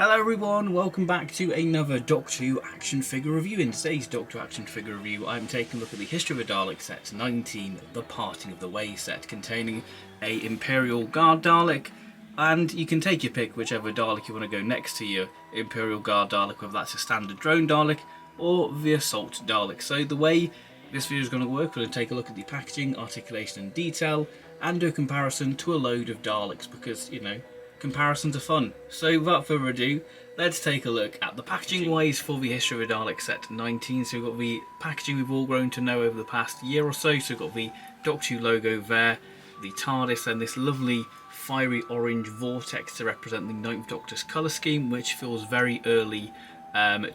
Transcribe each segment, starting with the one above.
Hello everyone, welcome back to another Doctor Who action figure review. In today's Doctor Who action figure review, I'm taking a look at the History of a Dalek set 19, the Parting of the Way set, containing a Imperial Guard Dalek, and you can take your pick whichever Dalek you want to go next to your Imperial Guard Dalek, whether that's a standard drone Dalek or the Assault Dalek. So the way this video is going to work, we're going to take a look at the packaging, articulation and detail, and do a comparison to a load of Daleks, because, you know, comparisons are fun. So without further ado, let's take a look at the packaging wise for the History of a Dalek set 19. So we've got the packaging we've all grown to know over the past year or so. So we've got the Doctor Who logo there, the TARDIS, and this lovely fiery orange vortex to represent the Ninth Doctor's colour scheme, which feels very early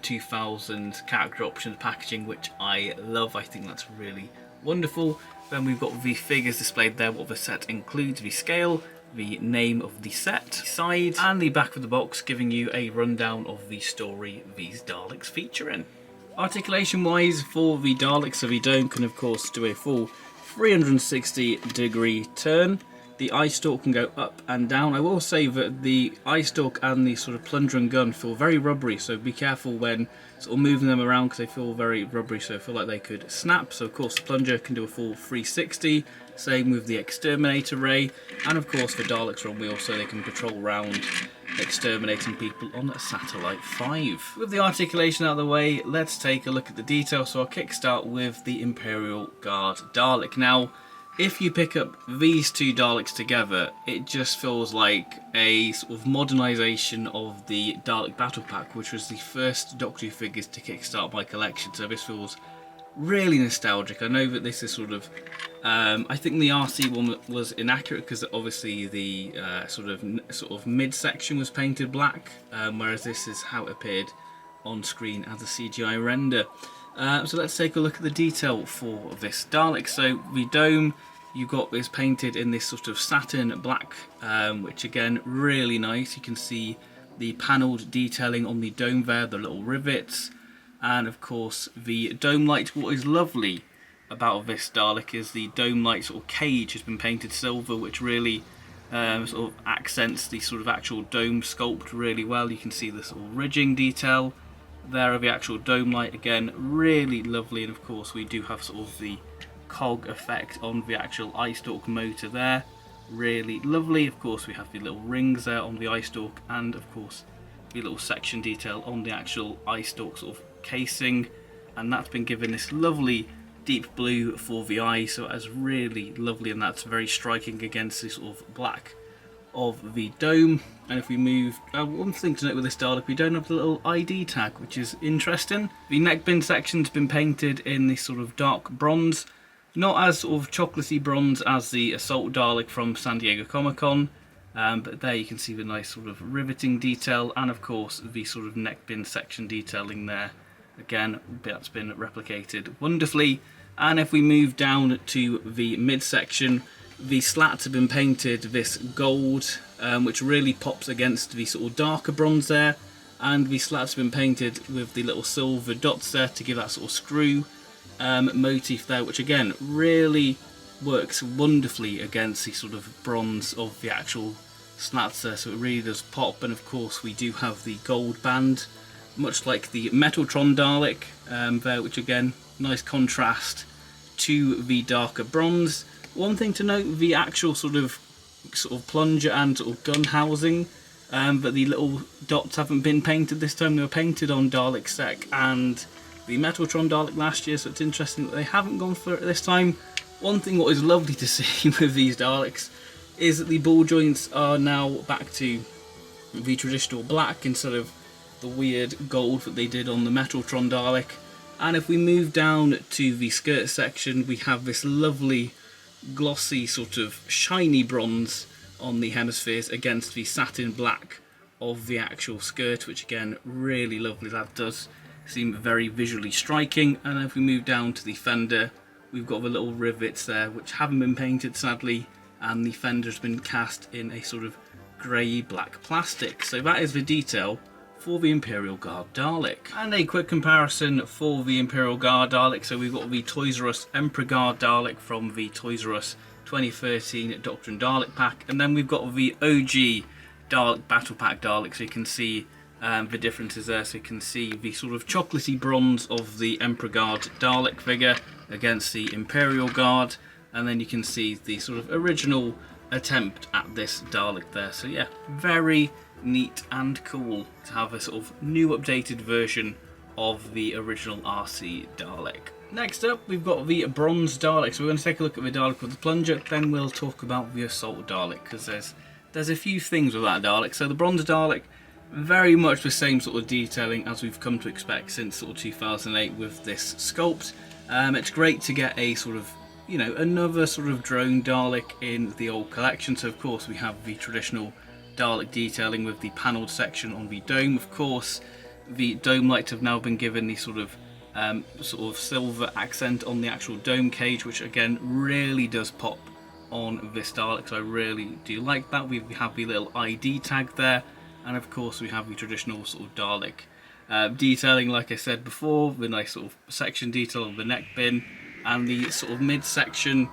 2000 character options packaging, which I love. I think that's really wonderful. Then we've got the figures displayed there, what the set includes, the scale, the name of the set, side, and the back of the box, giving you a rundown of the story these Daleks feature in. Articulation wise for the Daleks, so the dome can of course do a full 360-degree turn. The eye stalk can go up and down. I will say that the eye stalk and the sort of plunger and gun feel very rubbery, so be careful when sort of moving them around because they feel very rubbery, so I feel like they could snap. So of course the plunger can do a full 360, same with the exterminator ray, and of course the Daleks are on wheels so they can patrol around exterminating people on Satellite 5. With the articulation out of the way, let's take a look at the detail. So I'll kickstart with the Imperial Guard Dalek. Now, if you pick up these two Daleks together, it just feels like a sort of modernisation of the Dalek Battle Pack, which was the first Doctor Who figures to kickstart my collection, so this feels really nostalgic. I know that this is sort of, I think the RC one was inaccurate because obviously the sort of mid-section was painted black, whereas this is how it appeared on screen as a CGI render. So let's take a look at the detail for this Dalek. So the dome you've got is painted in this sort of satin black, which again, really nice. You can see the panelled detailing on the dome there, the little rivets, and of course the dome light. What is lovely about this Dalek is the dome light sort of cage has been painted silver, which really sort of accents the sort of actual dome sculpt really well. You can see the sort of ridging detail there of the actual dome light, again really lovely, and of course we do have sort of the cog effect on the actual eye stalk motor there, really lovely. Of course we have the little rings there on the eye stalk, and of course the little section detail on the actual eye stalk sort of casing, and that's been given this lovely deep blue for the eye, so that's really lovely, and that's very striking against the sort of black of the dome. And if we move, one thing to note with this Dalek, we don't have the little ID tag, which is interesting. The neckband section's been painted in this sort of dark bronze, not as sort of chocolatey bronze as the Assault Dalek from San Diego Comic-Con, but there you can see the nice sort of riveting detail, and of course the sort of neckband section detailing there, again that's been replicated wonderfully. And if we move down to the midsection, the slats have been painted this gold, which really pops against the sort of darker bronze there, and the slats have been painted with the little silver dots there to give that sort of screw motif there, which again really works wonderfully against the sort of bronze of the actual slats there, so it really does pop. And of course we do have the gold band, much like the Metaltron Dalek there, which again, nice contrast to the darker bronze. One thing to note, the actual sort of plunger and sort of gun housing, but the little dots haven't been painted this time. They were painted on Dalek Sec and the Metaltron Dalek last year, so it's interesting that they haven't gone for it this time. One thing what is lovely to see with these Daleks is that the ball joints are now back to the traditional black instead of the weird gold that they did on the Metaltron Dalek. And if we move down to the skirt section, we have this lovely glossy sort of shiny bronze on the hemispheres against the satin black of the actual skirt, which again really lovely. That does seem very visually striking. And if we move down to the fender, we've got the little rivets there which haven't been painted sadly, and the fender's been cast in a sort of grey black plastic. So that is the detail for the Imperial Guard Dalek. And a quick comparison for the Imperial Guard Dalek. So we've got the Toys R Us Emperor Guard Dalek from the Toys R Us 2013 Doctor and Dalek pack, and then we've got the OG Dalek Battle Pack Dalek, so you can see the differences there. So you can see the sort of chocolatey bronze of the Emperor Guard Dalek figure against the Imperial Guard, and then you can see the sort of original attempt at this Dalek there. So yeah, very neat and cool to have a sort of new updated version of the original RC Dalek. Next up, we've got the Bronze Dalek. So we're going to take a look at the Dalek with the plunger, then we'll talk about the Assault Dalek, because there's a few things with that Dalek. So the Bronze Dalek, very much the same sort of detailing as we've come to expect since sort of 2008 with this sculpt. It's great to get a sort of, you know, another sort of drone Dalek in the old collection. So of course we have the traditional Dalek detailing with the panelled section on the dome. Of course, the dome lights have now been given the sort of silver accent on the actual dome cage, which again really does pop on this Dalek, so I really do like that. We have the little ID tag there, and of course we have the traditional sort of Dalek detailing, like I said before, the nice sort of section detail on the neck bin, and the sort of mid-section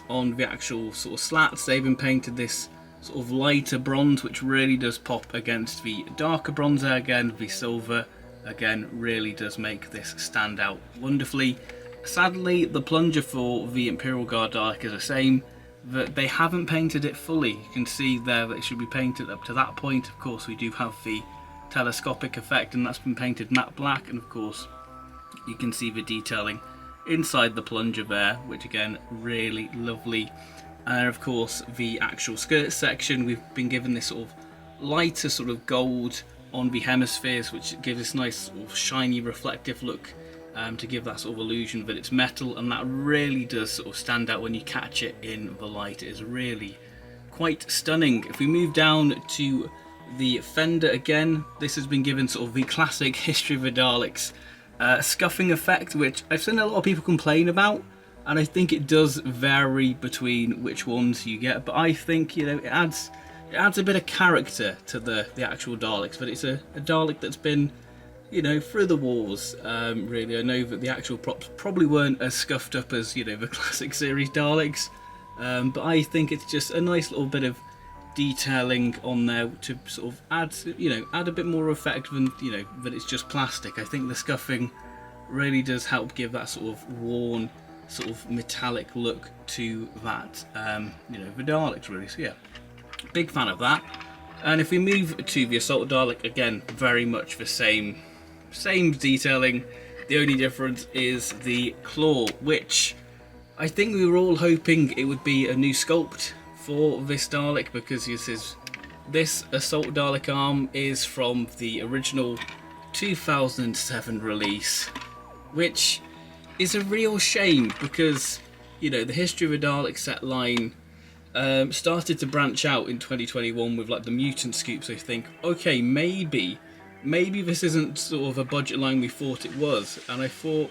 on the actual sort of slats. They've been painted this sort of lighter bronze, which really does pop against the darker bronze there. Again, the silver again really does make this stand out wonderfully. Sadly, the plunger for the Imperial Guard Dalek is the same, that they haven't painted it fully. You can see there that it should be painted up to that point. Of course, we do have the telescopic effect, and that's been painted matte black, and of course you can see the detailing inside the plunger there, which again really lovely. And of course the actual skirt section, we've been given this sort of lighter sort of gold on the hemispheres, which gives this nice sort of shiny reflective look, to give that sort of illusion that it's metal, and that really does sort of stand out when you catch it in the light. It is really quite stunning. If we move down to the fender again, this has been given sort of the classic History of the Daleks scuffing effect, which I've seen a lot of people complain about, and I think it does vary between which ones you get, but I think, you know, it adds a bit of character to the actual Daleks. But it's a Dalek that's been, you know, through the wars. Really, I know that the actual props probably weren't as scuffed up as, you know, the classic series Daleks, but I think it's just a nice little bit of detailing on there to sort of add a bit more effect than, you know, that it's just plastic. I think the scuffing really does help give that sort of worn, sort of metallic look to that, you know, the Daleks really. So yeah, big fan of that. And if we move to the Assault Dalek, again, very much the same detailing. The only difference is the claw, which I think we were all hoping it would be a new sculpt for this Dalek, because this Assault Dalek arm is from the original 2007 release, which is a real shame, because, you know, the History of a Dalek set line started to branch out in 2021 with like the mutant scoop. So you think, okay, maybe this isn't sort of a budget line we thought it was, and I thought,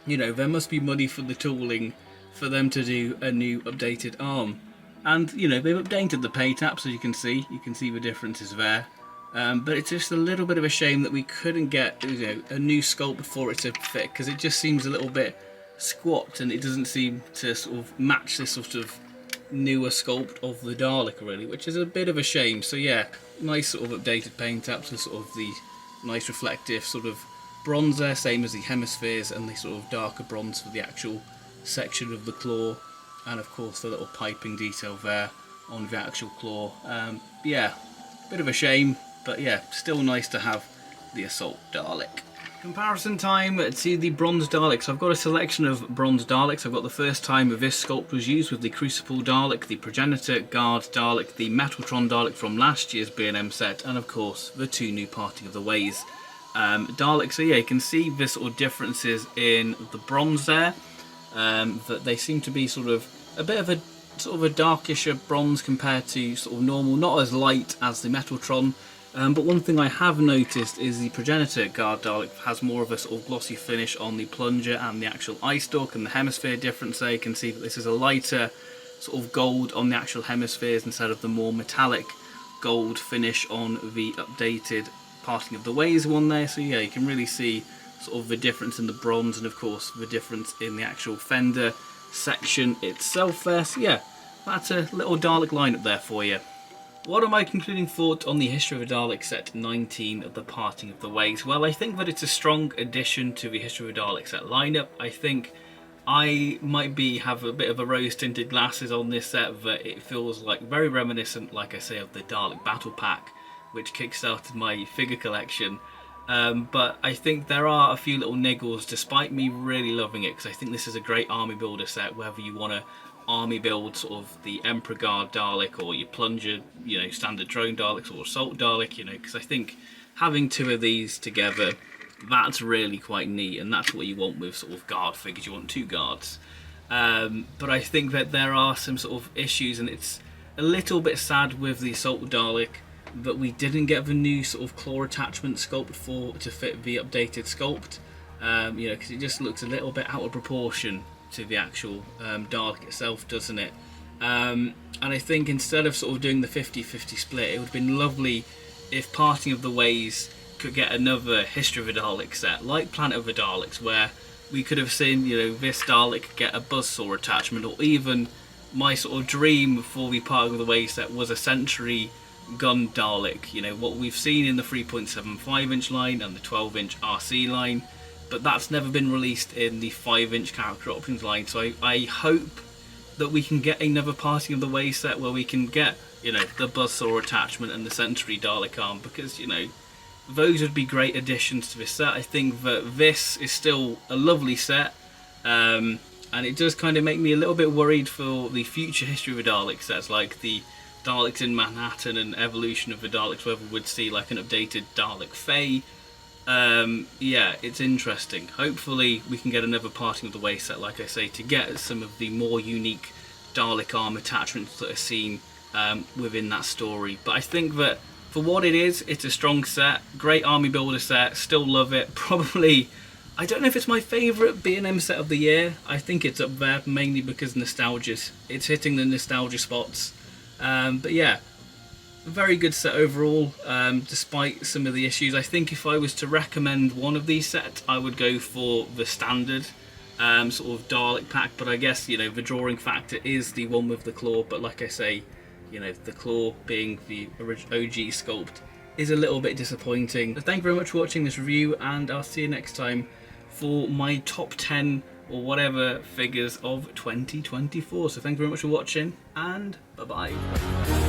you know, there must be money for the tooling for them to do a new updated arm. And, you know, they've updated the pay tab, so you can see the differences there. But it's just a little bit of a shame that we couldn't get, you know, a new sculpt for it to fit, because it just seems a little bit squat, and it doesn't seem to sort of match this sort of newer sculpt of the Dalek really, which is a bit of a shame. So yeah, nice sort of updated paint apps and sort of the nice reflective sort of bronze there, same as the hemispheres, and the sort of darker bronze for the actual section of the claw, and of course the little piping detail there on the actual claw. Yeah, bit of a shame, but yeah, still nice to have the Assault Dalek. Comparison time to the Bronze Daleks. So I've got a selection of Bronze Daleks. I've got the first time this sculpt was used with the Crucible Dalek, the Progenitor Guard Dalek, the Metaltron Dalek from last year's B&M set, and of course the two new Parting of the Ways Daleks. So yeah, you can see the sort of differences in the bronze there, that they seem to be sort of a bit of a sort of a darkish bronze compared to sort of normal, not as light as the Metaltron. But one thing I have noticed is the Progenitor Guard Dalek has more of a sort of glossy finish on the plunger and the actual eye stalk, and the hemisphere difference there. You can see that this is a lighter sort of gold on the actual hemispheres instead of the more metallic gold finish on the updated Parting of the Ways one there. So yeah, you can really see sort of the difference in the bronze, and of course the difference in the actual fender section itself there. So yeah, that's a little Dalek lineup there for you. what are my concluding thoughts on the History of a Dalek set 19 of the Parting of the Ways? Well, I think that it's a strong addition to the History of a Dalek set lineup. I think I might have a bit of a rose-tinted glasses on this set, that it feels like very reminiscent, like I say, of the Dalek Battle Pack, which kickstarted my figure collection. But I think there are a few little niggles, despite me really loving it, because I think this is a great army builder set, whether you want to army build sort of the Emperor Guard Dalek, or your plunger, you know, standard drone Daleks, or assault Dalek, you know, because I think having two of these together, that's really quite neat, and that's what you want with sort of guard figures. You want two guards. But I think that there are some sort of issues, and it's a little bit sad with the assault Dalek that we didn't get the new sort of claw attachment sculpt to fit the updated sculpt. You know, because it just looks a little bit out of proportion to the actual Dalek itself, doesn't it? And I think instead of sort of doing the 50-50 split, it would have been lovely if Parting of the Ways could get another History of a Dalek set, like Planet of the Daleks, where we could have seen, you know, this Dalek get a buzzsaw attachment, or even my sort of dream for the Parting of the Ways set was a Sentry gun Dalek, you know, what we've seen in the 3.75 inch line and the 12 inch RC line, but that's never been released in the 5 inch character options line. So I hope that we can get another Parting of the Ways set where we can get, you know, the buzzsaw attachment and the Sentry Dalek arm, because, you know, those would be great additions to this set. I think that this is still a lovely set, and it does kind of make me a little bit worried for the future History of a Dalek sets, like the Daleks in Manhattan and Evolution of the Daleks, whether we'd see like an updated Dalek Fae. Yeah, it's interesting. Hopefully we can get another Parting of the Way set, like I say, to get some of the more unique Dalek arm attachments that are seen within that story. But I think that for what it is, it's a strong set, great army builder set, still love it. Probably, I don't know if it's my favourite B&M set of the year. I think it's up there, mainly because it's hitting the nostalgia spots. But yeah, very good set overall, despite some of the issues. I think if I was to recommend one of these sets, I would go for the standard sort of Dalek pack, but I guess, you know, the drawing factor is the one with the claw, but like I say, you know, the claw being the OG sculpt is a little bit disappointing. So thank you very much for watching this review, and I'll see you next time for my top 10 or whatever figures of 2024. So thank you very much for watching, and bye bye.